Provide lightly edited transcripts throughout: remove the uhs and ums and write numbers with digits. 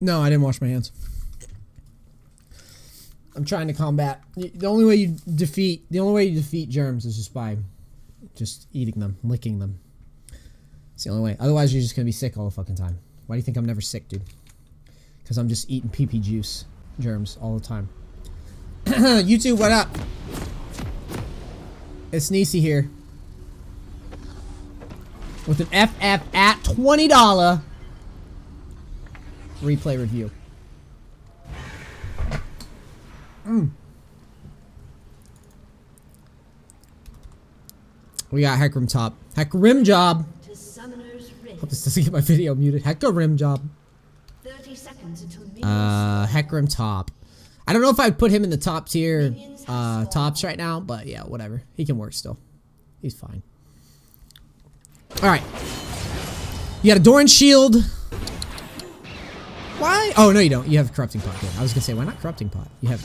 No, I didn't wash my hands. I'm trying to combat. The only way you defeat germs is just by eating them, licking them. It's the only way. Otherwise, you're just gonna be sick all the fucking time. Why do you think I'm never sick, dude? Because I'm just eating pee juice, germs all the time. YouTube, what up? It's Nisi here with an FF at $20 replay review. We got Hecarim top. Hecarim job. Hope this doesn't get my video muted. Hecarim job. 30 seconds until Hecarim top. I don't know if I'd put him in the top tier tops right now, but yeah, whatever. He can work still. He's fine. Alright. You got a Doran shield. Why? Oh, no, you don't. You have Corrupting Pot. Good. I was gonna say, why not Corrupting Pot? You have...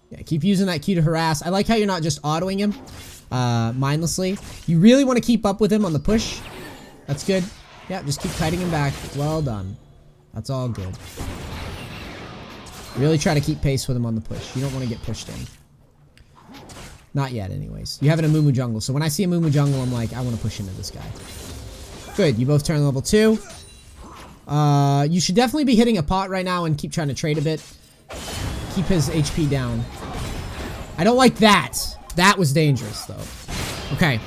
Yeah, keep using that Q to harass. I like how you're not just autoing him mindlessly. You really want to keep up with him on the push. That's good. Yeah, just keep kiting him back. Well done. That's all good. Really try to keep pace with him on the push. You don't want to get pushed in. Not yet, anyways. You have an Amumu jungle, so when I see a Amumu jungle, I'm like, I want to push into this guy. Good, you both turn level 2. You should definitely be hitting a pot right now and keep trying to trade a bit. Keep his HP down. I don't like that. That was dangerous, though. Okay.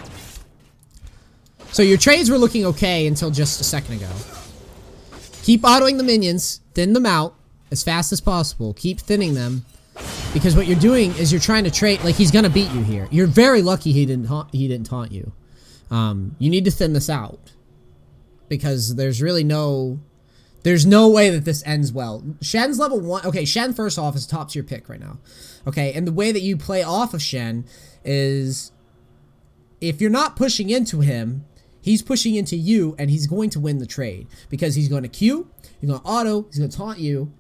So your trades were looking okay until just a second ago. Keep autoing the minions. Thin them out as fast as possible. Keep thinning them. Because what you're doing is you're trying to trade... Like, he's gonna beat you here. You're very lucky he didn't taunt you. You need to thin this out. Because there's really no... There's no way that this ends well. Shen's level 1... Okay, Shen, first off, is top tier pick right now. Okay, and the way that you play off of Shen is... If you're not pushing into him, he's pushing into you, and he's going to win the trade. Because he's going to Q, he's going to auto, he's going to taunt you,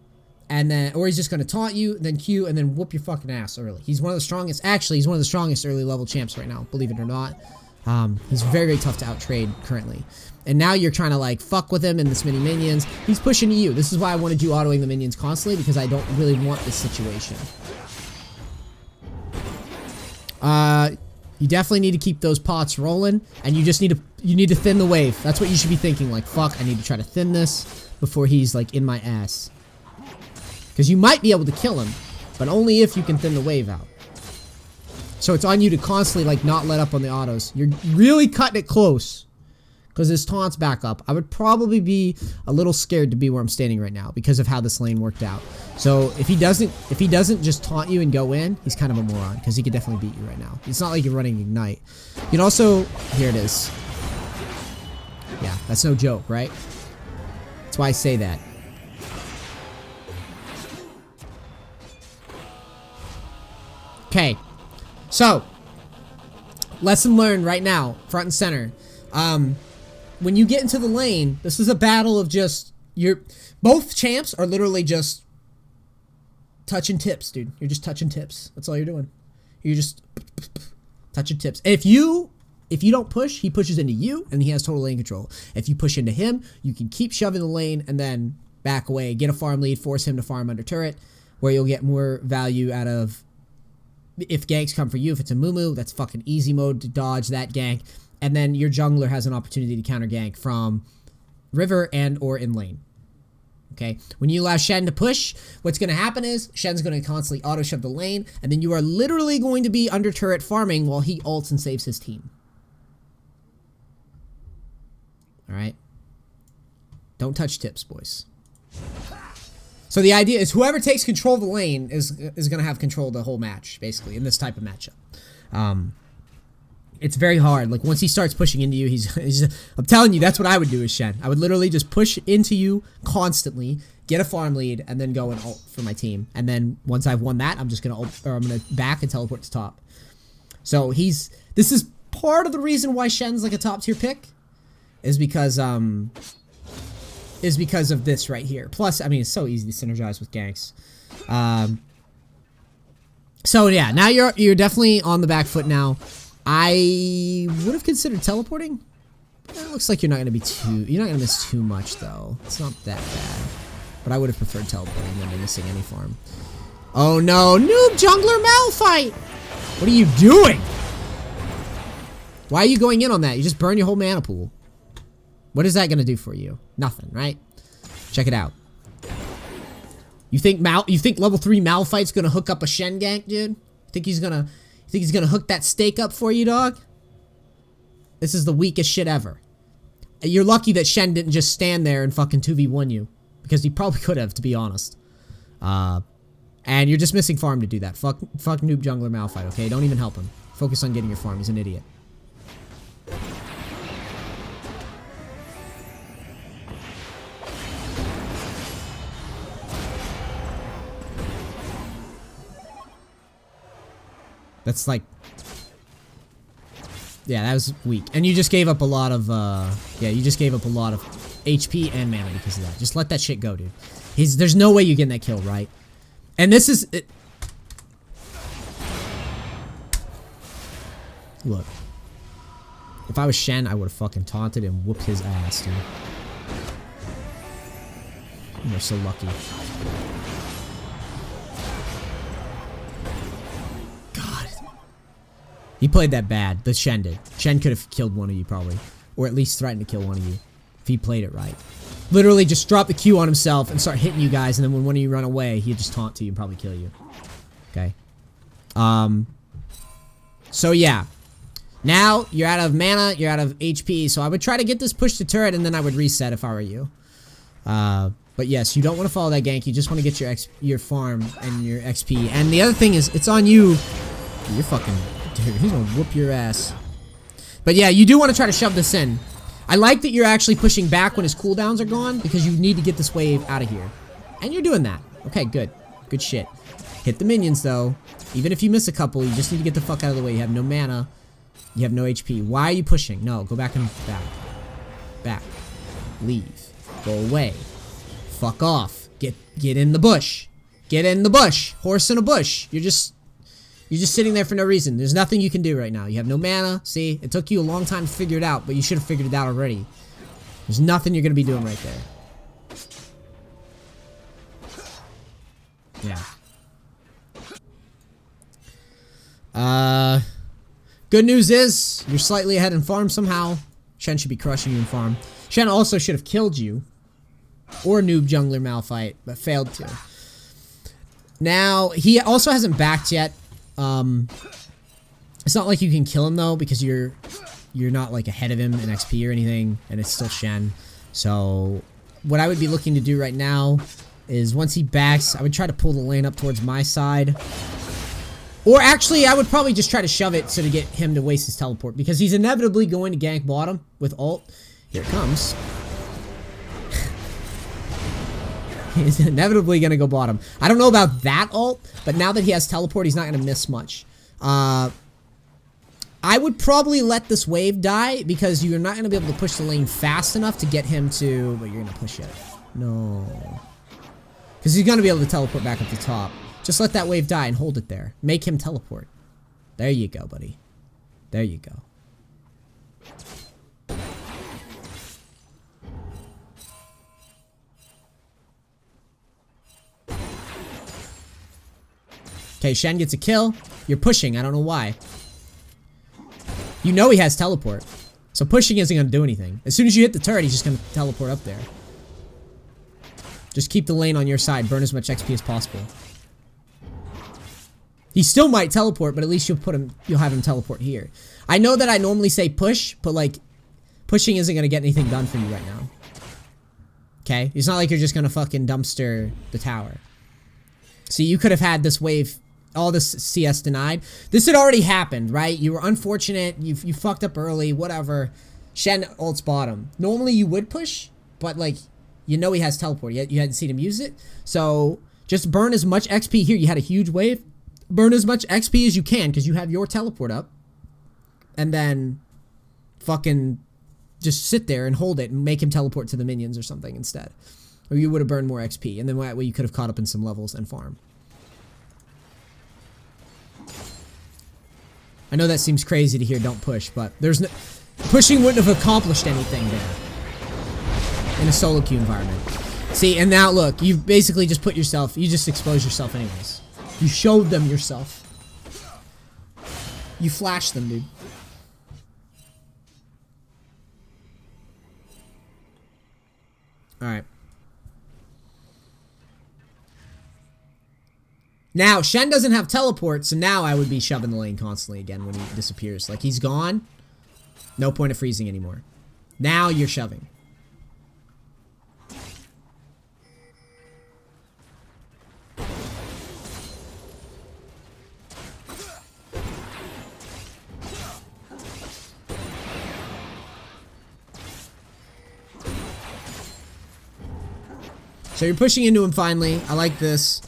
and then... Or he's just going to taunt you, then Q, and then whoop your fucking ass early. He's one of the strongest... Actually, he's one of the strongest early level champs right now, believe it or not. He's very, very tough to out-trade currently. And now you're trying to, like, fuck with him and this many minions. He's pushing to you. This is why I wanted you autoing the minions constantly, because I don't really want this situation. You definitely need to keep those pots rolling, and you just need to thin the wave. That's what you should be thinking. Like, fuck, I need to try to thin this before he's, like, in my ass. Because you might be able to kill him, but only if you can thin the wave out. So it's on you to constantly, like, not let up on the autos. You're really cutting it close. Because his taunt's back up. I would probably be a little scared to be where I'm standing right now because of how this lane worked out. So if he doesn't just taunt you and go in, he's kind of a moron because he could definitely beat you right now. It's not like you're running Ignite. You can also... Here it is. Yeah, that's no joke, right? That's why I say that. Okay. So, lesson learned right now, front and center. When you get into the lane, this is a battle of just... Both champs are literally just... touching tips, dude. You're just touching tips. That's all you're doing. You're just... touching tips. If you don't push, he pushes into you, and he has total lane control. If you push into him, you can keep shoving the lane, and then back away. Get a farm lead, force him to farm under turret, where you'll get more value out of... If ganks come for you, if it's a Mumu, that's fucking easy mode to dodge that gank. And then your jungler has an opportunity to counter gank from river and or in lane. Okay? When you allow Shen to push, what's going to happen is Shen's going to constantly auto-shove the lane, and then you are literally going to be under turret farming while he ults and saves his team. Alright? Don't touch tips, boys. So the idea is whoever takes control of the lane is going to have control of the whole match, basically, in this type of matchup. It's very hard. Like, once he starts pushing into you, I'm telling you, that's what I would do as Shen. I would literally just push into you constantly, get a farm lead, and then go and ult for my team. And then once I've won that, I'm just going to ult, or I'm going to back and teleport to top. So this is part of the reason why Shen's like a top tier pick, is because of this right here. Plus, I mean, it's so easy to synergize with ganks. So yeah, now you're definitely on the back foot now. I would have considered teleporting. It looks like you're not gonna miss too much though. It's not that bad. But I would have preferred teleporting than missing any farm. Oh no, noob jungler Malphite! What are you doing? Why are you going in on that? You just burn your whole mana pool. What is that gonna do for you? Nothing, right? Check it out. You think level 3 Malphite's gonna hook up a Shen gank, dude? You think he's gonna hook that stake up for you, dog? This is the weakest shit ever. You're lucky that Shen didn't just stand there and fucking 2v1 you. Because he probably could have, to be honest. And you're just missing farm to do that. Fuck noob jungler Malphite, okay? Don't even help him. Focus on getting your farm. He's an idiot. That's like... Yeah, that was weak. And you just gave up a lot of, yeah, you just gave up a lot of HP and mana because of that. Just let that shit go, dude. There's no way you're getting that kill, right? And this is... Look. If I was Shen, I would have fucking taunted and whooped his ass, dude. You're so lucky. He played that bad. The Shen did. Shen could have killed one of you probably. Or at least threatened to kill one of you. If he played it right. Literally just drop the Q on himself and start hitting you guys. And then when one of you run away, he'd just taunt to you and probably kill you. Okay. So yeah. Now, you're out of mana. You're out of HP. So I would try to get this push to turret and then I would reset if I were you. But yes, you don't want to follow that gank. You just want to get your farm and your XP. And the other thing is, it's on you. You're fucking... Dude, he's gonna whoop your ass. But yeah, you do want to try to shove this in. I like that you're actually pushing back when his cooldowns are gone because you need to get this wave out of here. And you're doing that. Okay, good. Good shit. Hit the minions though. Even if you miss a couple, you just need to get the fuck out of the way. You have no mana. You have no HP. Why are you pushing? No, go back and back. Back. Leave. Go away. Fuck off. Get in the bush. Get in the bush. Horse in a bush. You're just sitting there for no reason. There's nothing you can do right now. You have no mana. See? It took you a long time to figure it out, but you should have figured it out already. There's nothing you're going to be doing right there. Yeah. Good news is, you're slightly ahead in farm somehow. Shen should be crushing you in farm. Shen also should have killed you. Or noob jungler Malphite, but failed to. Now, he also hasn't backed yet. It's not like you can kill him though because you're not like ahead of him in XP or anything, and it's still Shen. So what I would be looking to do right now is once he backs, I would try to pull the lane up towards my side. Or actually, I would probably just try to shove it so to get him to waste his teleport because he's inevitably going to gank bottom with ult. Here it comes. He's inevitably going to go bottom. I don't know about that ult, but now that he has teleport, he's not going to miss much. I would probably let this wave die because you're not going to be able to push the lane fast enough to get him to... But you're going to push it. No. Because he's going to be able to teleport back up the top. Just let that wave die and hold it there. Make him teleport. There you go, buddy. There you go. Okay, Shen gets a kill. You're pushing. I don't know why. You know he has teleport. So pushing isn't going to do anything. As soon as you hit the turret, he's just going to teleport up there. Just keep the lane on your side. Burn as much XP as possible. He still might teleport, but at least you'll have him teleport here. I know that I normally say push, but like, pushing isn't going to get anything done for you right now. Okay? It's not like you're just going to fucking dumpster the tower. See, you could have had this wave... all this CS denied. This had already happened, right? You were unfortunate. You fucked up early. Whatever. Shen ults bottom. Normally you would push, but like, you know he has teleport. You hadn't seen him use it. So just burn as much XP here. You had a huge wave. Burn as much XP as you can because you have your teleport up. And then fucking just sit there and hold it and make him teleport to the minions or something instead. Or you would have burned more XP. And then that way you could have caught up in some levels and farm. I know that seems crazy to hear don't push, but there's no... Pushing wouldn't have accomplished anything there. In a solo queue environment. See, and now look, you basically just put yourself... You just expose yourself anyways. You showed them yourself. You flashed them, dude. Alright. Now, Shen doesn't have teleport, so now I would be shoving the lane constantly again when he disappears. Like, he's gone. No point of freezing anymore. Now you're shoving. So you're pushing into him finally. I like this.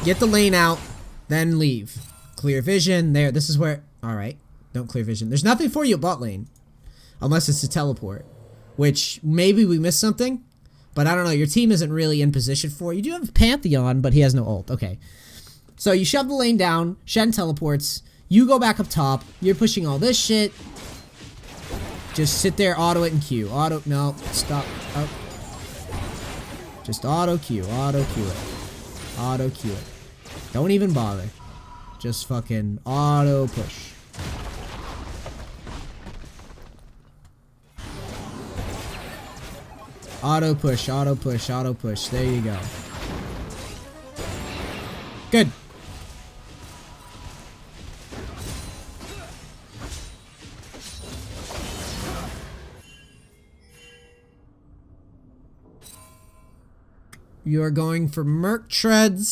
Get the lane out, then leave. Clear vision. There. This is where... Alright. Don't clear vision. There's nothing for you at bot lane. Unless it's a teleport. Which, maybe we missed something. But I don't know. Your team isn't really in position for it. You do have Pantheon, but he has no ult. Okay. So you shove the lane down. Shen teleports. You go back up top. You're pushing all this shit. Just sit there, auto it, and Q. Auto, no, stop. Oh. Just auto Q, auto Q it. Auto Q it. Don't even bother. Just fucking auto push. Auto push, auto push, auto push. There you go. Good. You are going for Merc Treads.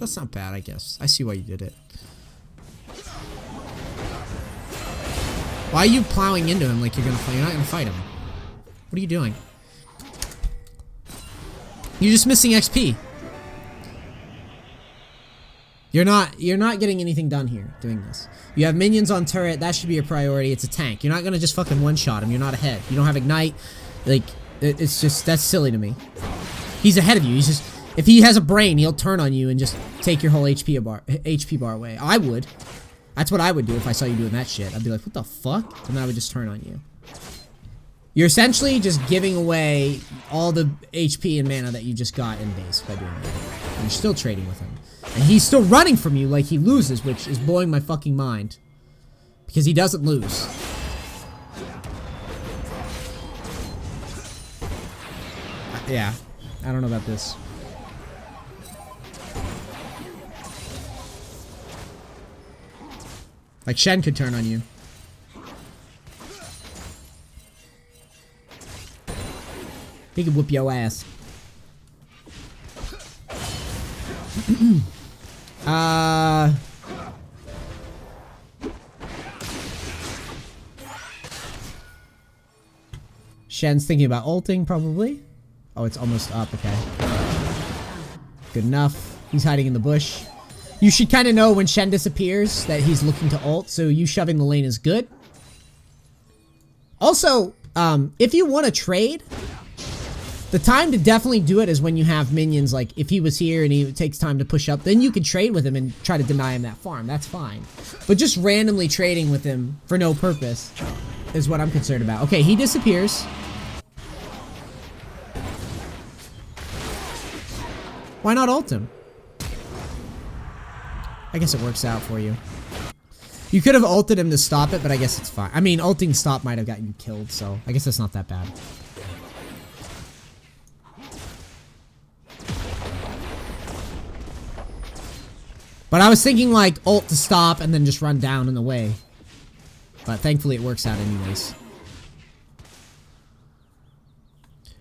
That's not bad, I guess. I see why you did it. Why are you plowing into him like you're gonna fight? You're not gonna fight him. What are you doing? You're just missing XP. You're not getting anything done here doing this. You have minions on turret. That should be your priority. It's a tank. You're not gonna just fucking one-shot him. You're not ahead. You don't have ignite. Like... It's just, that's silly to me. He's ahead of you. He's just, if he has a brain, he'll turn on you and just take your whole HP bar away. I would. That's what I would do if I saw you doing that shit. I'd be like, what the fuck? And then I would just turn on you. You're essentially just giving away all the HP and mana that you just got in base by doing that. And you're still trading with him. And he's still running from you like he loses, which is blowing my fucking mind. Because he doesn't lose. Yeah, I don't know about this. Like, Shen could turn on you. He could whoop your ass. Shen's thinking about ulting, probably. Oh, it's almost up, okay. Good enough. He's hiding in the bush. You should kind of know when Shen disappears that he's looking to ult, so you shoving the lane is good. Also, if you want to trade, the time to definitely do it is when you have minions, like if he was here and he takes time to push up, then you can trade with him and try to deny him that farm. That's fine. But just randomly trading with him for no purpose is what I'm concerned about. Okay, he disappears. Why not ult him? I guess it works out for you. You could have ulted him to stop it, but I guess it's fine. I mean, ulting stop might have gotten you killed, so I guess that's not that bad. But I was thinking like ult to stop and then just run down in the way. But thankfully it works out anyways.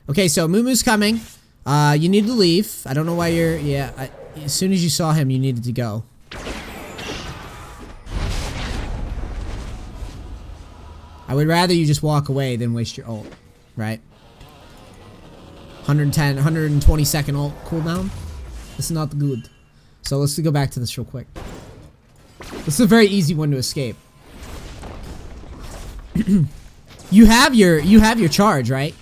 Okay, so Mumu's coming. You need to leave. I don't know why you're... Yeah, as soon as you saw him, you needed to go. I would rather you just walk away than waste your ult, right? 110, 120 second ult cooldown. This is not good. So let's go back to this real quick. This is a very easy one to escape. You have your charge, right?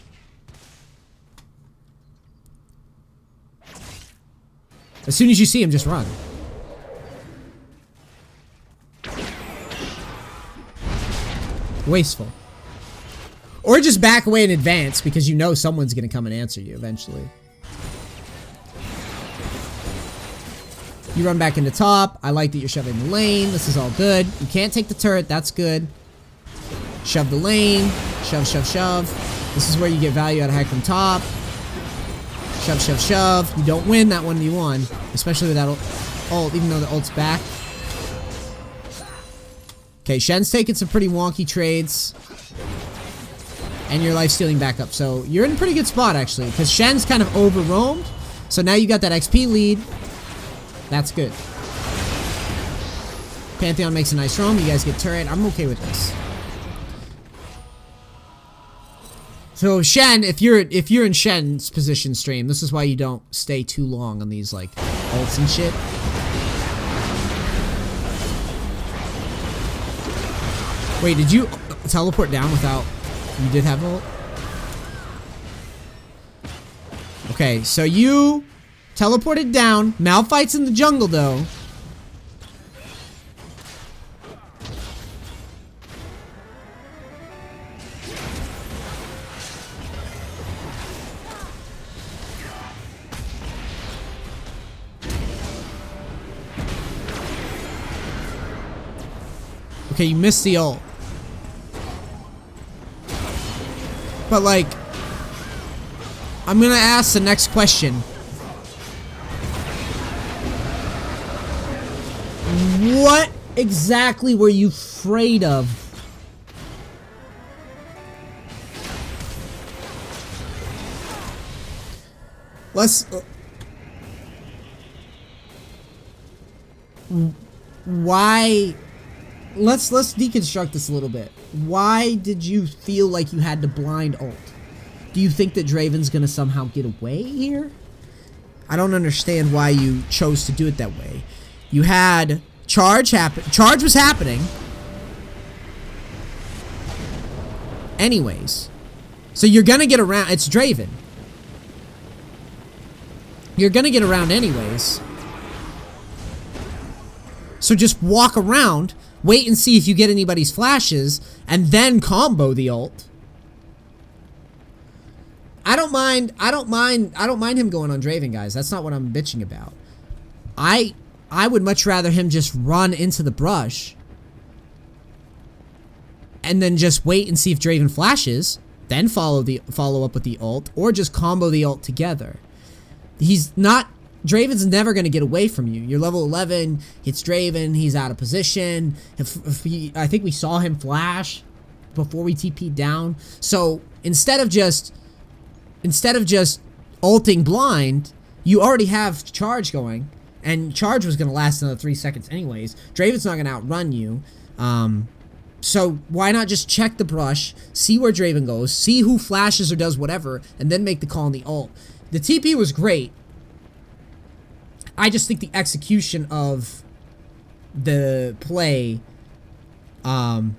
As soon as you see him, just run. Wasteful. Or just back away in advance because you know someone's going to come and answer you eventually. You run back into top. I like that you're shoving the lane. This is all good. You can't take the turret. That's good. Shove the lane. Shove, shove, shove. This is where you get value out of Hecarim top. Shove, shove, shove. You don't win that 1v1. Especially with that ult, even though the ult's back. Okay, Shen's taking some pretty wonky trades. And your life stealing back up. So you're in a pretty good spot actually. Because Shen's kind of over roamed. So now you got that XP lead. That's good. Pantheon makes a nice roam. You guys get turret. I'm okay with this. So Shen, if you're in Shen's position stream, this is why you don't stay too long on these like ults and shit. Wait, did you teleport down without? You did have ult? Okay, so you teleported down. Malphite's in the jungle though. Okay, you missed the ult. But like, I'm gonna ask the next question. What exactly were you afraid of? Why? Let's deconstruct this a little bit. Why did you feel like you had to blind ult? Do you think that Draven's gonna somehow get away here? I don't understand why you chose to do it that way. You had charge happen. Charge was happening. Anyways. So you're gonna get around. It's Draven. You're gonna get around anyways. So just walk around. Wait and see if you get anybody's flashes, and then combo the ult. I don't mind him going on Draven, guys. That's not what I'm bitching about. I would much rather him just run into the brush and then just wait and see if Draven flashes, then follow up with the ult, or just combo the ult together. Draven's never going to get away from you. You're level 11, it's Draven, he's out of position. I think we saw him flash before we TP'd down. So instead of just ulting blind, you already have charge going, and charge was going to last another 3 seconds anyways. Draven's not going to outrun you. So why not just check the brush, see where Draven goes, see who flashes or does whatever, and then make the call on the ult. The TP was great. I just think the execution of the play, and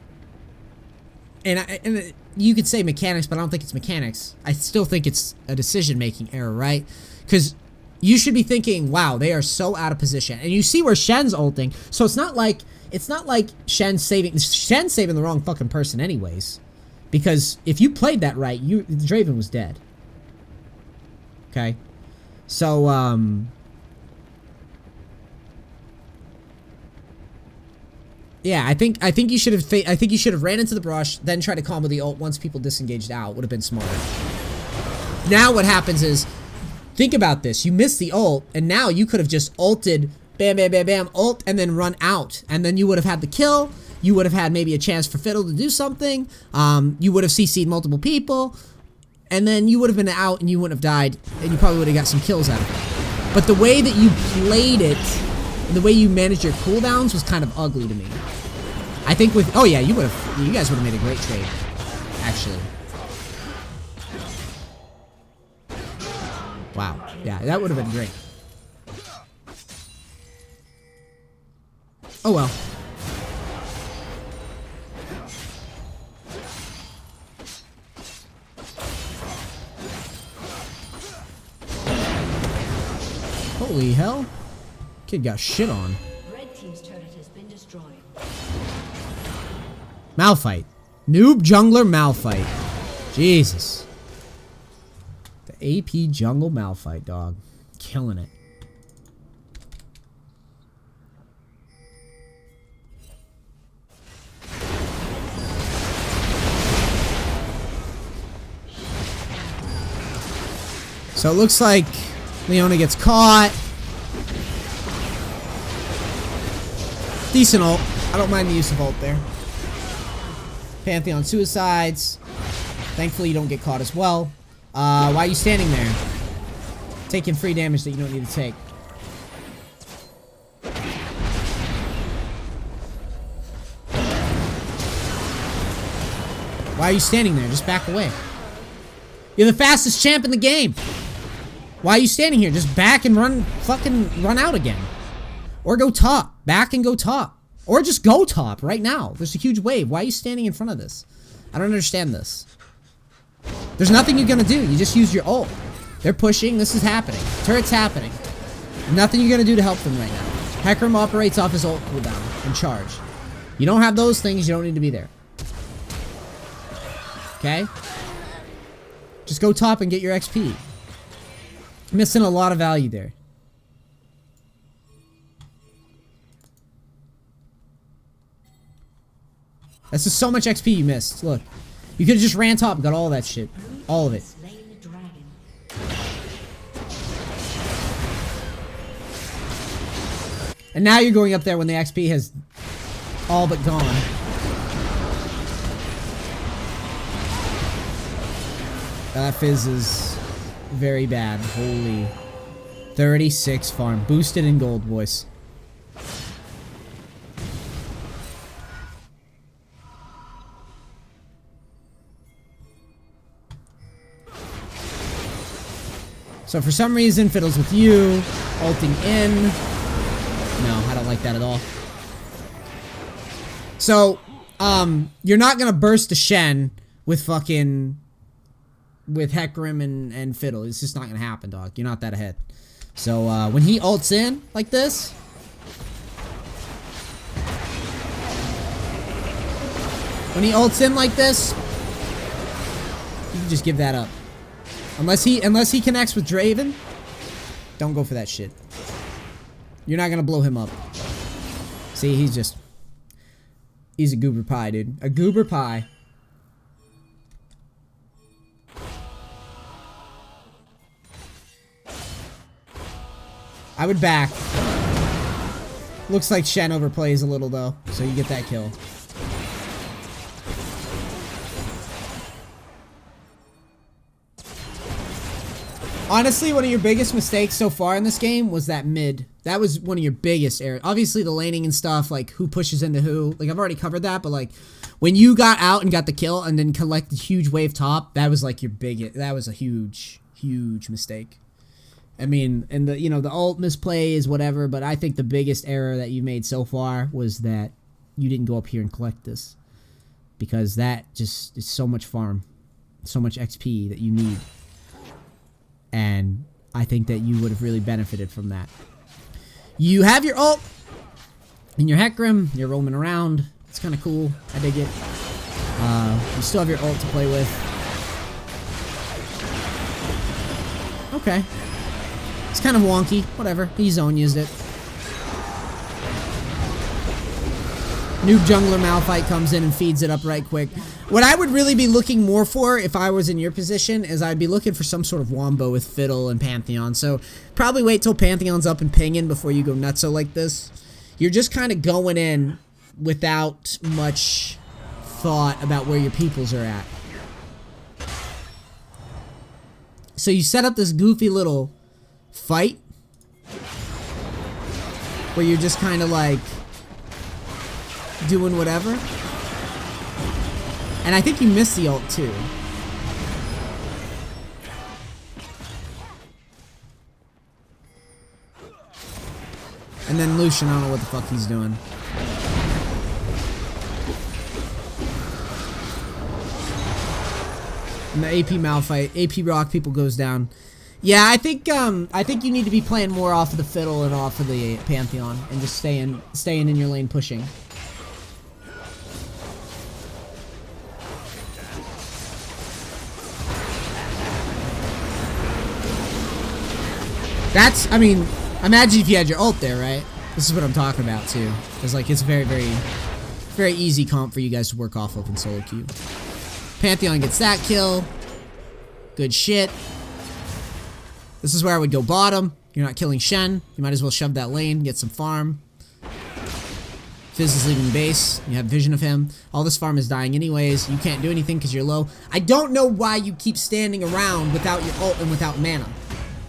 you could say mechanics, but I don't think it's mechanics. I still think it's a decision-making error, right? Because you should be thinking, wow, they are so out of position. And you see where Shen's ulting, so it's not like Shen's saving the wrong fucking person anyways. Because if you played that right, Draven was dead. Okay? So, yeah, I think you should have ran into the brush, then tried to combo the ult once people disengaged out. Would have been smarter. Now what happens is, think about this. You missed the ult, and now you could have just ulted, bam, bam, bam, bam, ult, and then run out. And then you would have had the kill. You would have had maybe a chance for Fiddle to do something. You would have CC'd multiple people. And then you would have been out, and you wouldn't have died. And you probably would have got some kills out of it. But the way that you played it, the way you managed your cooldowns was kind of ugly to me. I think with... Oh, yeah, you guys would have made a great trade, actually. Wow. Yeah, that would have been great. Oh, well. Holy hell. Kid got shit on. Red team's turret has been destroyed. Malphite. Noob jungler Malphite. Jesus. The AP jungle Malphite, dog. Killing it. So it looks like Leona gets caught. Decent ult. I don't mind the use of ult there. Pantheon suicides. Thankfully you don't get caught as well. Why are you standing there? Taking free damage that you don't need to take. Why are you standing there? Just back away. You're the fastest champ in the game. Why are you standing here? Just back and run, fucking run out again. Or go top. Back and go top. Or just go top right now. There's a huge wave. Why are you standing in front of this? I don't understand this. There's nothing you're gonna do. You just use your ult. They're pushing. This is happening. Turret's happening. Nothing you're gonna do to help them right now. Hecarim operates off his ult cooldown and charge. You don't have those things, you don't need to be there. Okay? Just go top and get your XP. Missing a lot of value there. That's just so much XP you missed. Look. You could have just ran top and got all that shit. All of it. And now you're going up there when the XP has all but gone. That fizz is very bad. Holy. 36 farm. Boosted in gold, boys. So for some reason, Fiddle's with you. Ulting in. No, I don't like that at all. So, you're not gonna burst the Shen with fucking... with Hecarim and Fiddle. It's just not gonna happen, dog. You're not that ahead. So, when he ults in like this... when he ults in like this... you can just give that up. Unless he connects with Draven, don't go for that shit. You're not gonna blow him up. See, he's a goober pie, dude. A goober pie. I would back. Looks like Shen overplays a little though, so you get that kill. Honestly, one of your biggest mistakes so far in this game was that mid. That was one of your biggest errors. Obviously, the laning and stuff, like who pushes into who. Like, I've already covered that, but like, when you got out and got the kill and then collected huge wave top, that was like your biggest, that was a huge, huge mistake. I mean, and the, you know, the ult misplay is whatever, but I think the biggest error that you made so far was that you didn't go up here and collect this. Because that just is so much farm. So much XP that you need. And I think that you would have really benefited from that. You have your ult and your Hecarim. You're roaming around. It's kind of cool. I dig it. You still have your ult to play with. Okay. It's kind of wonky. Whatever. He zone used it. Noob jungler Malphite comes in and feeds it up right quick. What I would really be looking more for if I was in your position is I'd be looking for some sort of wombo with Fiddle and Pantheon. So probably wait till Pantheon's up and pinging before you go nutso like this. You're just kind of going in without much thought about where your peoples are at. So you set up this goofy little fight where you're just kind of like doing whatever. And I think you missed the ult too. And then Lucian, I don't know what the fuck he's doing. And the AP Malphite, AP Rock people goes down. Yeah, I think you need to be playing more off of the Fiddle and off of the Pantheon and just staying in your lane pushing. That's, I mean, imagine if you had your ult there, right? This is what I'm talking about too. It's like, it's very easy comp for you guys to work off of in solo queue. Pantheon gets that kill. Good shit. This is where I would go bottom. You're not killing Shen. You might as well shove that lane, get some farm. Fizz is leaving base. You have vision of him. All this farm is dying anyways. You can't do anything because you're low. I don't know why you keep standing around without your ult and without mana.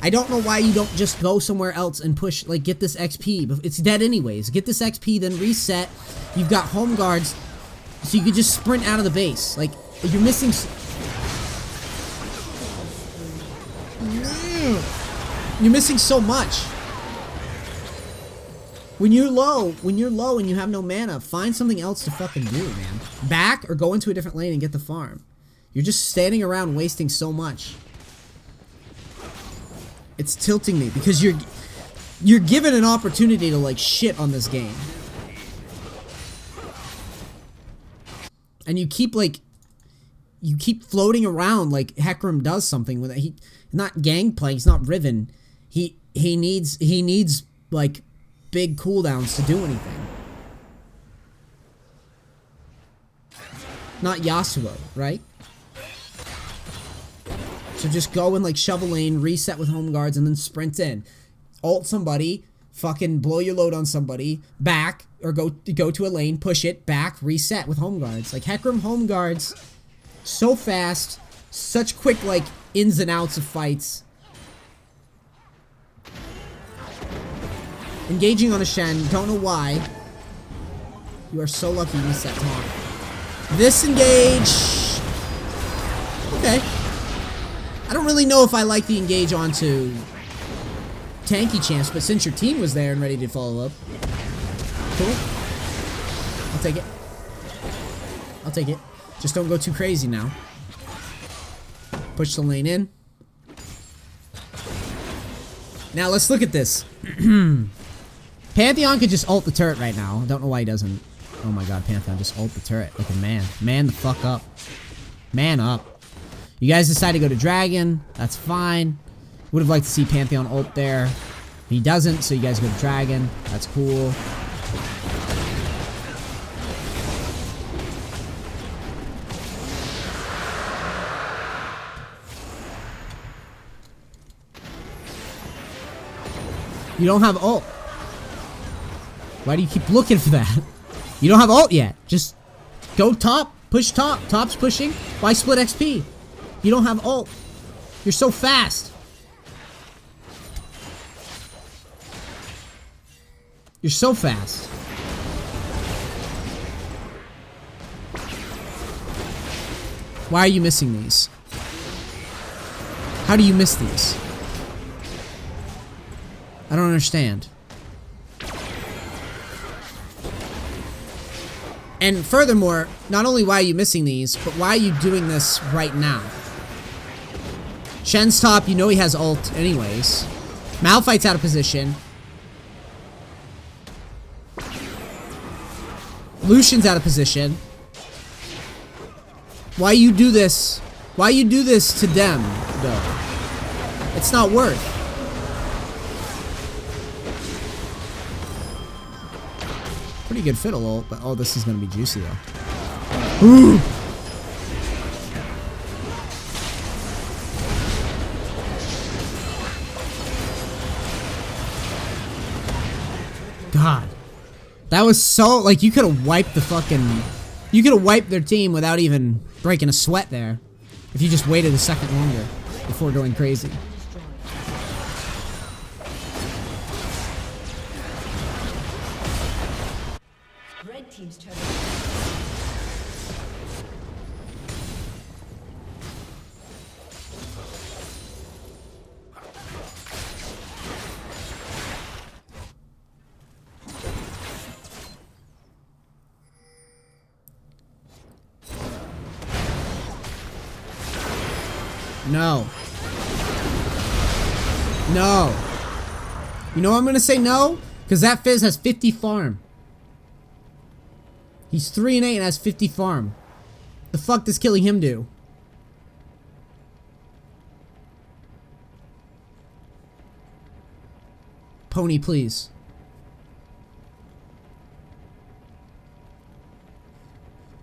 I don't know why you don't just go somewhere else and push, like, get this XP. It's dead anyways. Get this XP, then reset. You've got home guards, so you could just sprint out of the base. Like, you're missing... You're missing so much. When you're low and you have no mana, find something else to fucking do, man. Back or go into a different lane and get the farm. You're just standing around wasting so much. It's tilting me because you're given an opportunity to like shit on this game. And you keep floating around like Hecarim does something with it. He's not gangplank, he's not Riven. He needs like big cooldowns to do anything. Not Yasuo, right? So just go and like shove a lane, reset with home guards, and then sprint in. Ult somebody, fucking blow your load on somebody, back, or go to a lane, push it, back, reset with home guards. Like Hecarim home guards, so fast, such quick like ins and outs of fights. Engaging on a Shen, don't know why. You are so lucky you missed that taunt. This engage. Okay. I don't really know if I like the engage onto tanky champs, but since your team was there and ready to follow up, cool. I'll take it. I'll take it. Just don't go too crazy now. Push the lane in. Now let's look at this. Pantheon could just ult the turret right now. Don't know why he doesn't. Oh my god, Pantheon just ult the turret like a man. Man the fuck up. Man up. You guys decide to go to Dragon. That's fine. Would have liked to see Pantheon ult there. He doesn't, so you guys go to Dragon. That's cool. You don't have ult. Why do you keep looking for that? You don't have ult yet. Just go top. Push top. Top's pushing. Why split XP? You don't have ult. You're so fast. You're so fast. Why are you missing these? How do you miss these? I don't understand. And furthermore, not only why are you missing these, but why are you doing this right now? Shen's top, you know he has ult anyways. Malphite's out of position. Lucian's out of position. Why you do this? Why you do this to them, though? It's not worth. Pretty good fiddle ult, but oh, this is gonna be juicy though. Ooh. God. That was so, like, you could have wiped the fucking... You could have wiped their team without even breaking a sweat there. If you just waited a second longer before going crazy. Red team's turn. No. No. You know I'm gonna say no? Because that Fizz has 50 farm. He's 3 and 8 and has 50 farm. The fuck does killing him do? Pony, please.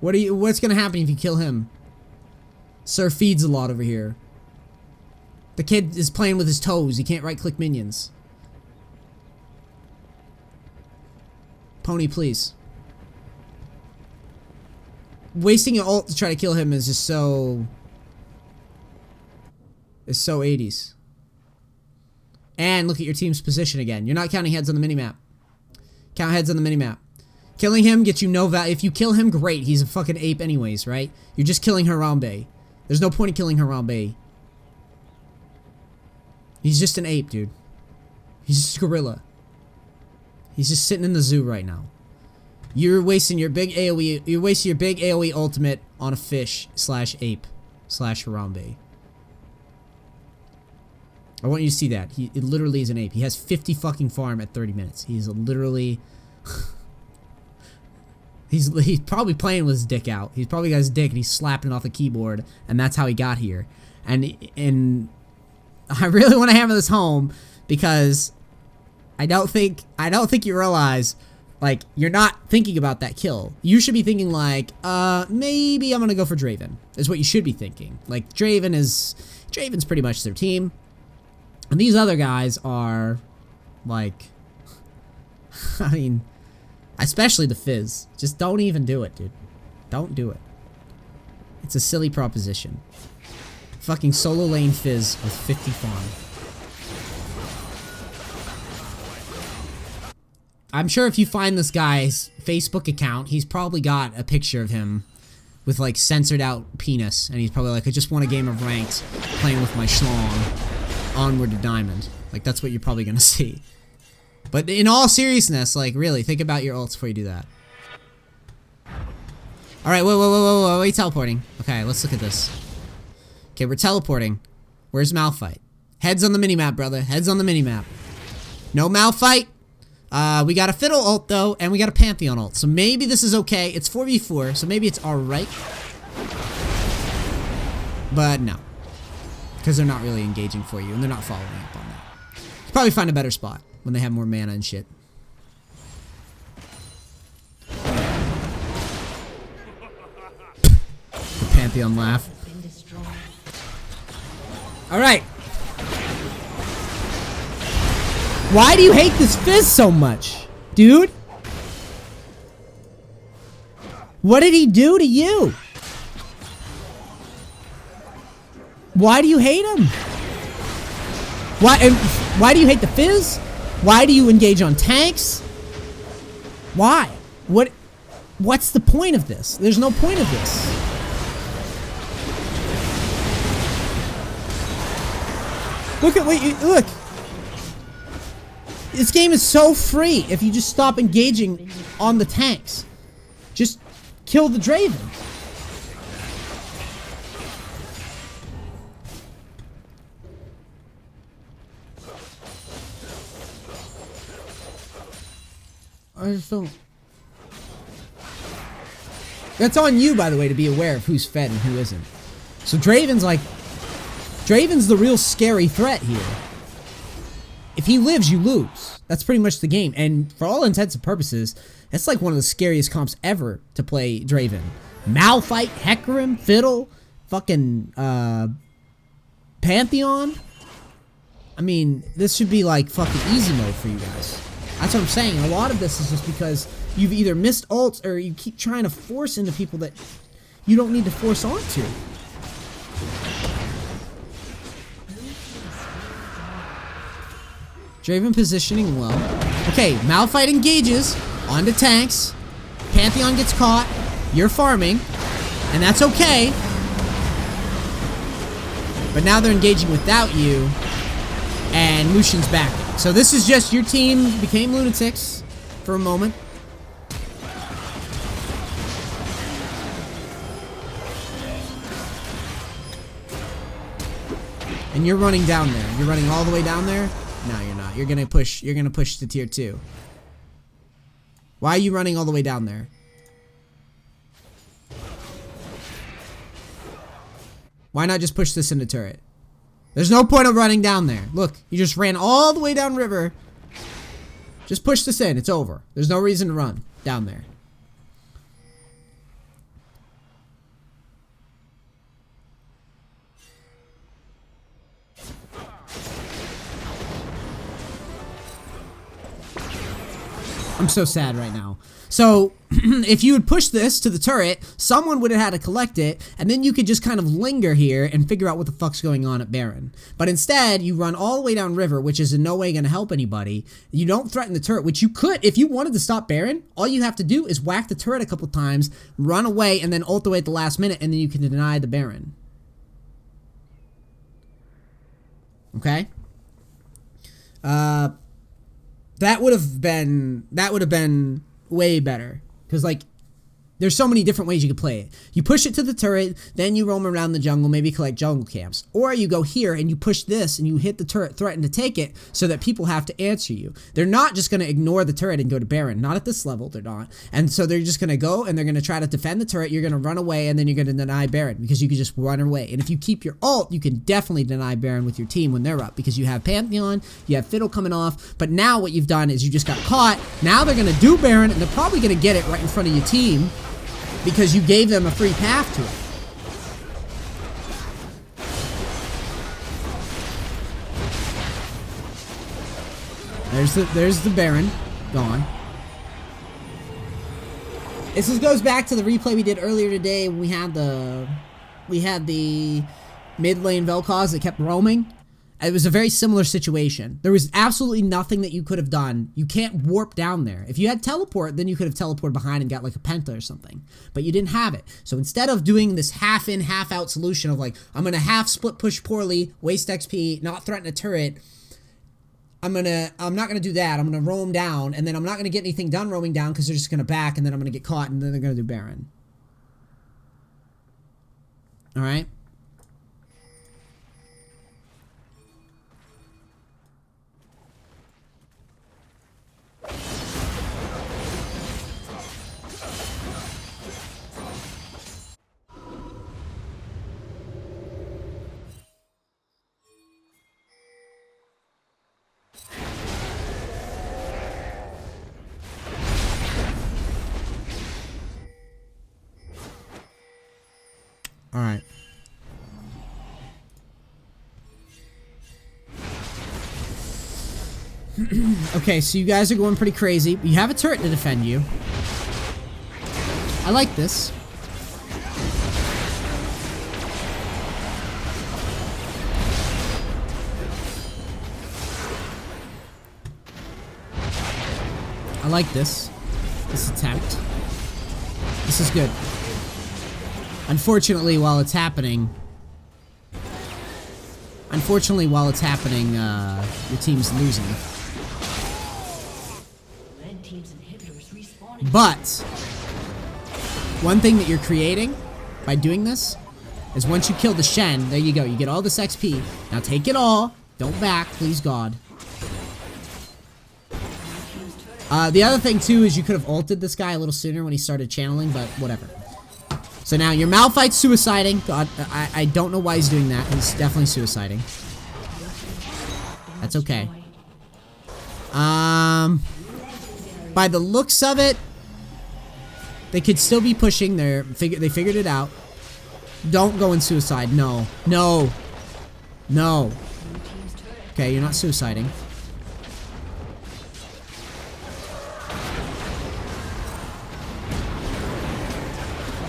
What's gonna happen if you kill him? Sir feeds a lot over here. The kid is playing with his toes. He can't right-click minions. Pony, please. Wasting your ult to try to kill him is just so... It's so 80s. And look at your team's position again. You're not counting heads on the minimap. Count heads on the minimap. Killing him gets you no value. If you kill him, great. He's a fucking ape anyways, right? You're just killing Harambe. There's no point in killing Harambe. He's just an ape, dude. He's just a gorilla. He's just sitting in the zoo right now. You're wasting your big AoE. You're wasting your big AoE ultimate on a fish slash ape slash Harambe. I want you to see that. It literally is an ape. He has 50 fucking farm at 30 minutes. He's literally... he's probably playing with his dick out. He's probably got his dick and he's slapping it off the keyboard. And that's how he got here. And I really want to hammer this home because I don't think you realize, like, you're not thinking about that kill. You should be thinking like, maybe I'm gonna go for Draven. Is what you should be thinking. Like, Draven's pretty much their team. And these other guys are, like, I mean, especially the fizz. Just don't even do it, dude. Don't do it. It's a silly proposition. Fucking solo lane fizz with 50 farm. I'm sure if you find this guy's Facebook account, he's probably got a picture of him with, like, censored out penis. And he's probably like, I just won a game of ranked playing with my schlong. Onward to diamond. Like, that's what you're probably gonna see. But in all seriousness, like, really, think about your ults before you do that. Alright, whoa, wait, teleporting. Okay, let's look at this. Okay, we're teleporting. Where's Malphite? Heads on the minimap, brother. Heads on the minimap. No Malphite. We got a Fiddle ult, though, and we got a Pantheon ult. So maybe this is okay. It's 4v4, so maybe it's alright. But no. Because they're not really engaging for you, and they're not following up on that. You probably find a better spot when they have more mana and shit. The Pantheon laugh. Alright. Why do you hate this fizz so much, dude? What did he do to you? Why do you hate him? Why do you hate the fizz? Why do you engage on tanks? Why? What's the point of this? There's no point of this. Look. This game is so free if you just stop engaging on the tanks. Just kill the Draven. I just don't. That's on you, by the way, to be aware of who's fed and who isn't. So Draven's the real scary threat here. If he lives, you lose. That's pretty much the game. And for all intents and purposes, that's like one of the scariest comps ever to play Draven. Malphite, Hecarim, Fiddle, fucking Pantheon. I mean, this should be like fucking easy mode for you guys. That's what I'm saying. A lot of this is just because you've either missed ults or you keep trying to force into people that you don't need to force onto. Draven positioning well. Okay, Malphite engages onto tanks. Pantheon gets caught. You're farming. And that's okay. But now they're engaging without you. And Lucian's back. So this is just your team became lunatics for a moment. And you're running down there. You're running all the way down there? No, you're not. You're gonna push to tier 2. Why are you running all the way down there? Why not just push this into turret? There's no point of running down there. Look, you just ran all the way down river Just push this in. It's over. There's no reason to run down there. I'm so sad right now. So, if you would push this to the turret, someone would have had to collect it, and then you could just kind of linger here and figure out what the fuck's going on at Baron. But instead, you run all the way down river, which is in no way going to help anybody. You don't threaten the turret, which you could, if you wanted to stop Baron, all you have to do is whack the turret a couple times, run away, and then ult away at the last minute, and then you can deny the Baron. Okay? That would have been way better, because like there's so many different ways you could play it. You push it to the turret, then you roam around the jungle, maybe collect jungle camps, or you go here and you push this and you hit the turret, threaten to take it, so that people have to answer you. They're not just going to ignore the turret and go to Baron. Not at this level, they're not. And so they're just going to go and they're going to try to defend the turret. You're going to run away, and then you're going to deny Baron, because you can just run away. And if you keep your ult, you can definitely deny Baron with your team when they're up, because you have Pantheon, you have Fiddle coming off. But now what you've done is you just got caught. Now they're going to do Baron, and they're probably going to get it right in front of your team, because you gave them a free path to it. There's the Baron gone. This goes back to the replay we did earlier today when we had the mid lane Vel'Koz that kept roaming. It was a very similar situation. There was absolutely nothing that you could have done. You can't warp down there. If you had teleport, then you could have teleported behind and got like a penta or something. But you didn't have it. So instead of doing this half in, half out solution of like, I'm going to half split push poorly, waste XP, not threaten a turret, I'm not going to do that. I'm going to roam down, and then I'm not going to get anything done roaming down because they're just going to back, and then I'm going to get caught, and then they're going to do Baron. All right? All right. Okay, so you guys are going pretty crazy. You have a turret to defend you. I like this. I like this attempt. This is good. Unfortunately, while it's happening, your team's losing. But one thing that you're creating by doing this is once you kill the Shen, there you go. You get all this XP. Now take it all. Don't back, please God. The other thing too is you could have ulted this guy a little sooner when he started channeling, but whatever. So now your Malphite's suiciding. God, I don't know why he's doing that. He's definitely suiciding. That's okay. By the looks of it, they could still be pushing. They figured it out. Don't go in suicide. No. No. No. Okay, you're not suiciding.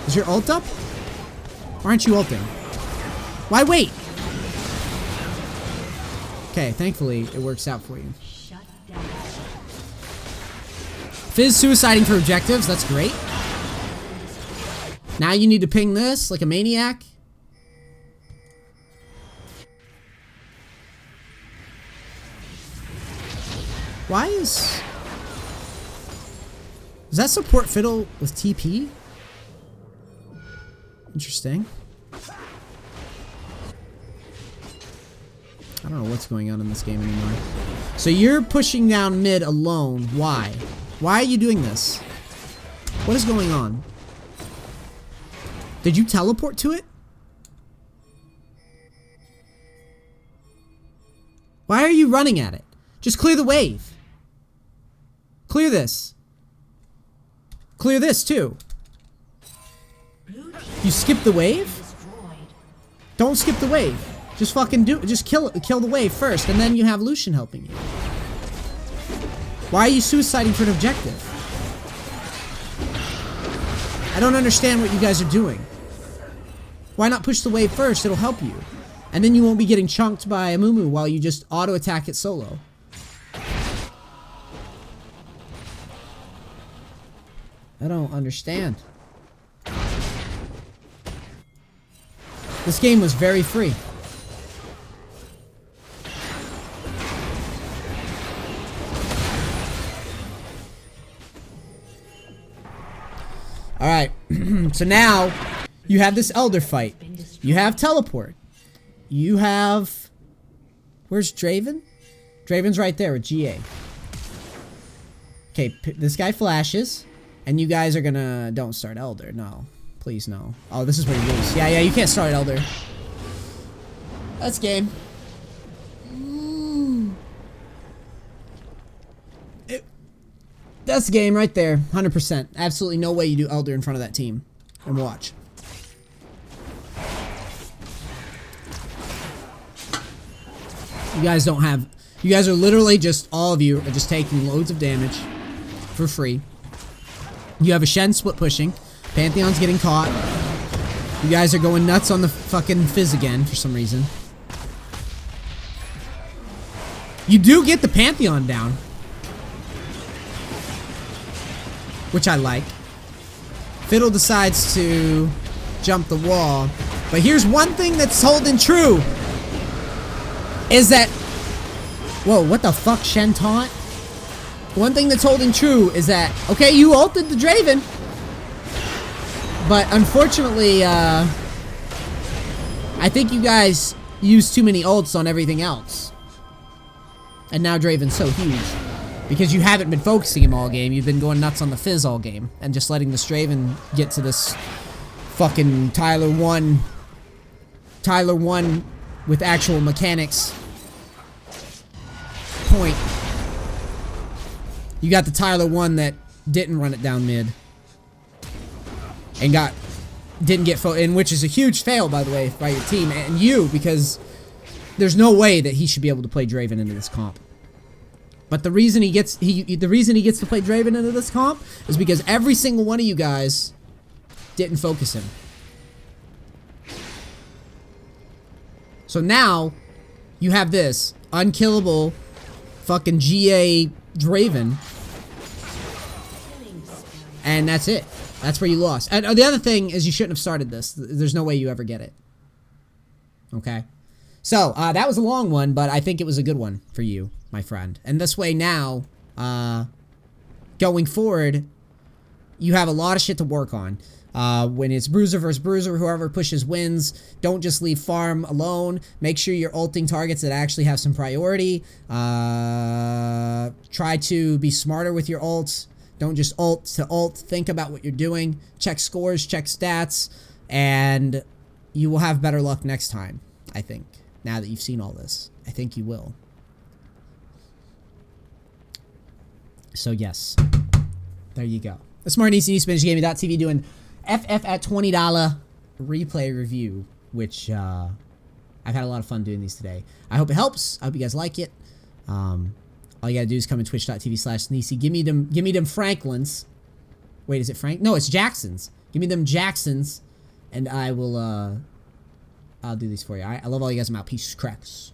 Is your ult up? Why aren't you ulting? Why wait? Okay, thankfully it works out for you. Fizz suiciding for objectives, that's great. Now you need to ping this like a maniac. Why is... Does that support Fiddle with TP? Interesting. I don't know what's going on in this game anymore. So you're pushing down mid alone. Why? Why are you doing this? What is going on? Did you teleport to it? Why are you running at it? Just clear the wave. Clear this. Clear this, too. You skip the wave? Don't skip the wave. Just fucking just kill the wave first, and then you have Lucian helping you. Why are you suiciding for an objective? I don't understand what you guys are doing. Why not push the wave first? It'll help you. And then you won't be getting chunked by a Mumu while you just auto-attack it solo. I don't understand. This game was very free. Alright, so now you have this Elder fight. You have teleport. You have... Where's Draven? Draven's right there with GA. Okay, this guy flashes. And you guys are gonna... Don't start Elder, no. Please, no. Oh, this is where you lose. Yeah, you can't start Elder. That's game. That's the game right there. 100%. Absolutely no way you do Elder in front of that team. And watch. You guys don't have... You guys are literally just... All of you are just taking loads of damage. For free. You have a Shen split pushing. Pantheon's getting caught. You guys are going nuts on the fucking fizz again for some reason. You do get the Pantheon down. Which I like. Fiddle decides to jump the wall. But here's one thing that's holding true. Is that... Whoa, what the fuck, Shen taunt? One thing that's holding true is that... Okay, you ulted the Draven. But unfortunately, I think you guys used too many ults on everything else. And now Draven's so huge. Because you haven't been focusing him all game. You've been going nuts on the fizz all game. And just letting this Draven get to this fucking Tyler 1 with actual mechanics point. You got the Tyler 1 that didn't run it down mid. And didn't get and which is a huge fail, by the way, by your team and you, because there's no way that he should be able to play Draven into this comp. But the reason he gets to play Draven into this comp is because every single one of you guys didn't focus him. So now you have this unkillable fucking GA Draven, and that's it. That's where you lost. And the other thing is you shouldn't have started this. There's no way you ever get it. Okay? So, that was a long one, but I think it was a good one for you, my friend. And this way now, going forward, you have a lot of shit to work on. When it's Bruiser versus Bruiser, whoever pushes wins. Don't just leave farm alone. Make sure you're ulting targets that actually have some priority. Try to be smarter with your ults. Don't just ult to ult. Think about what you're doing. Check scores, check stats, and you will have better luck next time, I think. Now that you've seen all this. I think you will. So, yes. There you go. The Smart ECU SpanishGaming.tv doing FF at $20 replay review, which I've had a lot of fun doing these today. I hope it helps. I hope you guys like it. All you gotta do is come to twitch.tv/Nisi. Give me them Franklins. Wait, is it Frank? No, it's Jacksons. Give me them Jacksons, and I will I'll do these for you. Alright, I love all you guys. I'm out. Peace, cracks.